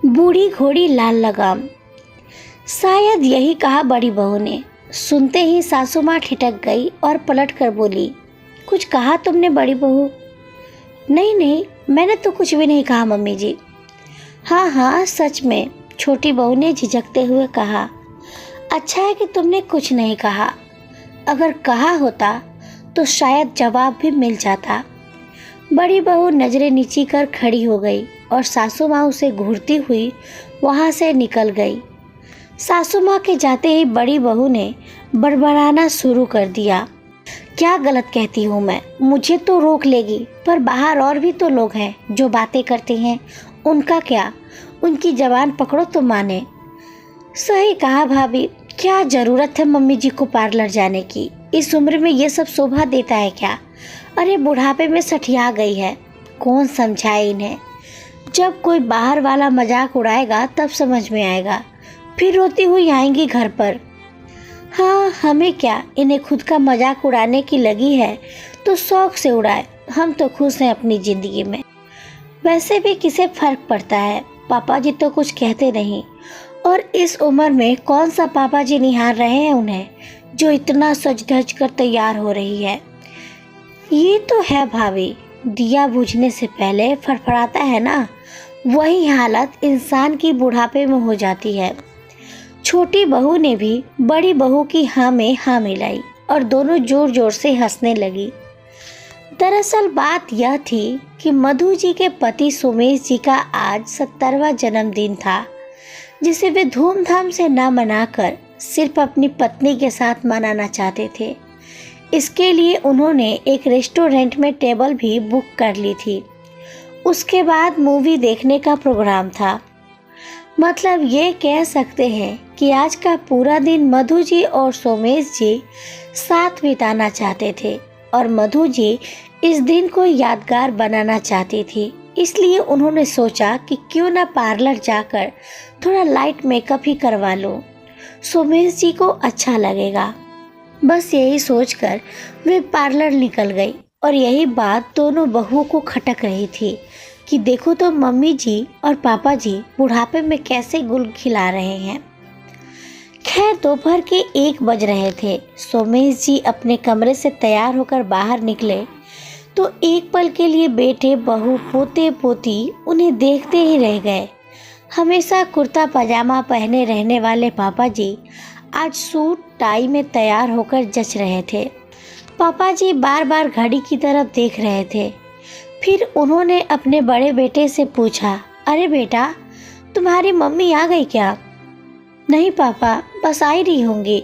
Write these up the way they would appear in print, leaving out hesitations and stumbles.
बूढ़ी घोड़ी लाल लगाम। शायद यही कहा बड़ी बहू ने। सुनते ही सासू माँ ठिठक गई और पलट कर बोली, कुछ कहा तुमने बड़ी बहू? नहीं नहीं, मैंने तो कुछ भी नहीं कहा मम्मी जी। हाँ हाँ सच में, छोटी बहू ने झिझकते हुए कहा। अच्छा है कि तुमने कुछ नहीं कहा, अगर कहा होता तो शायद जवाब भी मिल जाता। बड़ी बहू नजरें नीची कर खड़ी हो गई और सासू माँ उसे घूरती हुई वहाँ से निकल गई। सासू माँ के जाते ही बड़ी बहू ने बड़बड़ाना शुरू कर दिया। क्या गलत कहती हूँ मैं? मुझे तो रोक लेगी, पर बाहर और भी तो लोग हैं जो बातें करते हैं, उनका क्या? उनकी जबान पकड़ो तो माने। सही कहा भाभी, क्या ज़रूरत है मम्मी जी को पार्लर जाने की? इस उम्र में ये सब शोभा देता है क्या? अरे बुढ़ापे में सठिया गई है, कौन समझाए इन्हें? जब कोई बाहर वाला मजाक उड़ाएगा तब समझ में आएगा, फिर रोती हुई आएंगी घर पर। हाँ हमें क्या, इन्हें खुद का मजाक उड़ाने की लगी है तो शौक से उड़ाए, हम तो खुश हैं अपनी ज़िंदगी में। वैसे भी किसे फर्क पड़ता है, पापा जी तो कुछ कहते नहीं, और इस उम्र में कौन सा पापा जी निहार रहे हैं उन्हें, जो इतना सज धज कर तैयार हो रही है। ये तो है भाभी, दिया बुझने से पहले फड़फड़ाता है ना, वही हालत इंसान की बुढ़ापे में हो जाती है। छोटी बहू ने भी बड़ी बहू की हाँ में हाँ मिलाई और दोनों जोर जोर से हंसने लगी। दरअसल बात यह थी कि मधु जी के पति सोमेश जी का आज 70वां जन्मदिन था, जिसे वे धूमधाम से न मनाकर सिर्फ अपनी पत्नी के साथ मनाना चाहते थे। इसके लिए उन्होंने एक रेस्टोरेंट में टेबल भी बुक कर ली थी। उसके बाद मूवी देखने का प्रोग्राम था। मतलब ये कह सकते हैं कि आज का पूरा दिन मधु जी और सोमेश जी साथ बिताना चाहते थे और मधु जी इस दिन को यादगार बनाना चाहती थी। इसलिए उन्होंने सोचा कि क्यों ना पार्लर जाकर थोड़ा लाइट मेकअप ही करवा लूं, सोमेश जी को अच्छा लगेगा। बस यही सोचकर वे पार्लर निकल गई और यही बात दोनों बहुओं को खटक रही थी कि देखो तो मम्मी जी और पापा जी बुढ़ापे में कैसे गुल खिला रहे हैं। खैर दोपहर के 1 बज रहे थे। सोमेश जी अपने कमरे से तैयार होकर बाहर निकले तो एक पल के लिए बेटे बहू पोते पोती उन्हें देखते ही रह गए। हमेशा कुर्ता पजामा पहने रहने वाले पापा जी आज सूट टाई में तैयार होकर जच रहे थे। पापा जी बार बार घड़ी की तरफ देख रहे थे। फिर उन्होंने अपने बड़े बेटे से पूछा, अरे बेटा, तुम्हारी मम्मी आ गई क्या? नहीं पापा, बस आ ही रही होंगी।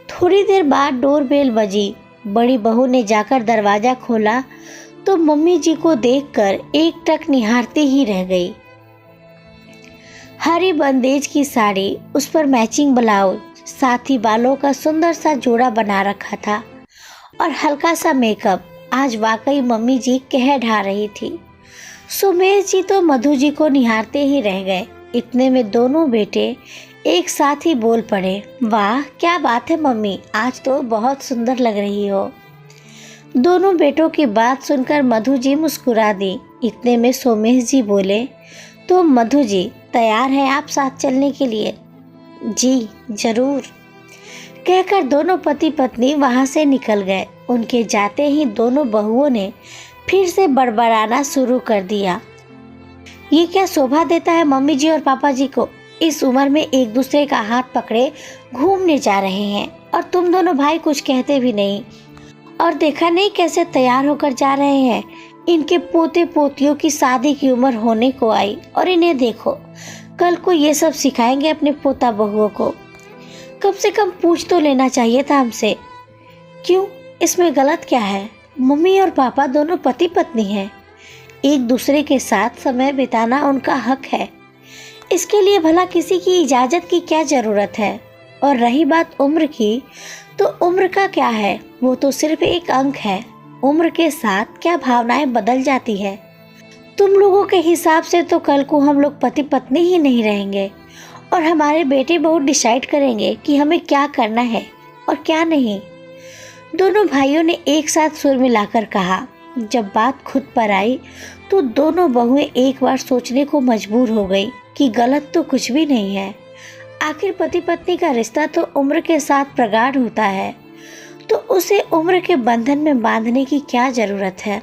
थोड़ी देर बाद डोरबेल बजी। बड़ी बहू ने जाकर दरवाज़ा खोला तो मम्मी जी को देखकर एक टक निहारती ही रह गई। हरी बंदेज की साड़ी, उस पर मैचिंग ब्लाउज, साथ ही बालों का सुंदर सा जोड़ा बना रखा था और हल्का सा मेकअप। आज वाकई मम्मी जी कह ढा रही थी। सोमेश जी तो मधु जी को निहारते ही रह गए। इतने में दोनों बेटे एक साथ ही बोल पड़े, वाह क्या बात है मम्मी, आज तो बहुत सुंदर लग रही हो। दोनों बेटों की बात सुनकर मधु जी मुस्कुरा दी। इतने में सोमेश जी बोले, तो मधु जी तैयार हैं आप साथ चलने के लिए? जी जरूर, कहकर दोनों पति पत्नी वहां से निकल गए। उनके जाते ही दोनों बहुओं ने फिर से बड़बड़ाना शुरू कर दिया। ये क्या शोभा देता है मम्मी जी और पापा जी को, इस उम्र में एक दूसरे का हाथ पकड़े घूमने जा रहे हैं और तुम दोनों भाई कुछ कहते भी नहीं। और देखा नहीं कैसे तैयार होकर जा रहे हैं। इनके पोते पोतियों की शादी की उम्र होने को आई और इन्हें देखो, कल को ये सब सिखाएंगे अपने पोता बहुओं को। कम से कम पूछ तो लेना चाहिए था हमसे। क्यों, इसमें गलत क्या है? मम्मी और पापा दोनों पति पत्नी हैं, एक दूसरे के साथ समय बिताना उनका हक है। इसके लिए भला किसी की इजाज़त की क्या ज़रूरत है? और रही बात उम्र की, तो उम्र का क्या है, वो तो सिर्फ एक अंक है। उम्र के साथ क्या भावनाएं बदल जाती है। तुम लोगों के हिसाब से तो कल को हम लोग पति पत्नी ही नहीं रहेंगे और हमारे बेटे बहू डिसाइड करेंगे कि हमें क्या करना है और क्या नहीं। दोनों भाइयों ने एक साथ सुर मिलाकर कहा। जब बात खुद पर आई तो दोनों बहुएं एक बार सोचने को मजबूर हो गई कि गलत तो कुछ भी नहीं है। आखिर पति पत्नी का रिश्ता तो उम्र के साथ प्रगाढ़ होता है, तो उसे उम्र के बंधन में बांधने की क्या जरूरत है।